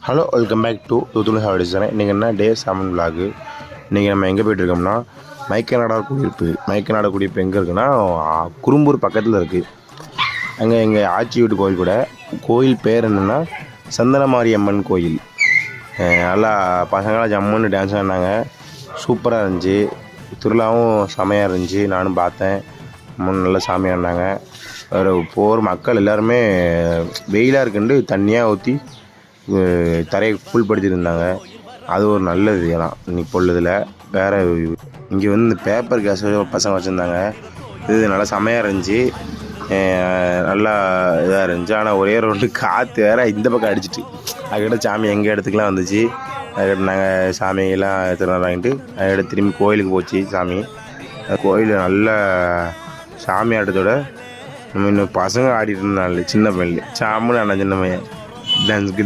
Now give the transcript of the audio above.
Hello welcome back to Thoothukudi holidays தானே. இன்றைக்கி என்ன டே 7 விலாகு. இன்றைக்கி நம்ம எங்கே போய்ட்டுருக்கோம்னா மைக்கநாடார் குடியிருப்பு. மைக்கநாடார் குடியிருப்பு எங்கே இருக்குன்னா குறும்பூர் பக்கத்தில் இருக்குது. அங்கே எங்கள் ஆச்சி வீட்டு கோயில் கூட. கோயில் பேர் என்னென்னா சந்தனமாரி அம்மன் கோயில். நல்லா பசங்களாம் ஜம்முன்னு டான்ஸ் ஆடினாங்க. சூப்பராக இருந்துச்சு. திருவிழாவும் செமையாக இருந்துச்சு. நானும் பார்த்தேன். அம்மன் நல்லா சாமி ஆடினாங்க. வேறு போகிற மக்கள் எல்லாருமே வெயிலாக இருக்குன்ட்டு தண்ணியாக ஊற்றி தரையை புல்படுத்தியிருந்தாங்க. அது ஒரு நல்லது. ஏன்னா இன்னைக்கு பொழுதில் வேறு இங்கே வந்து இந்த பேப்பர் கேஸ் பசங்க வச்சுருந்தாங்க. இது நல்லா செமையாக இருந்துச்சு. நல்லா இதாக இருந்துச்சு. ஆனால் ஒரே ரோட்டு காற்று வேறு இந்த பக்கம் அடிச்சிட்டு அதுக்கிட்ட சாமி எங்கள் இடத்துக்குலாம் வந்துச்சு. அதுக்கிட்ட நாங்கள் சாமியெல்லாம் திருநாள் வாங்கிட்டு அதுக்கிட்ட திரும்பி கோயிலுக்கு போச்சு சாமி. கோயில் நல்ல சாமி ஆட்டத்தோட நம்ம இன்னும் பசங்க ஆடிட்டு இருந்தாங்க. சின்ன பையன் சாமுன்னு ஆனால் சின்ன பையன் டான்ஸுக்கு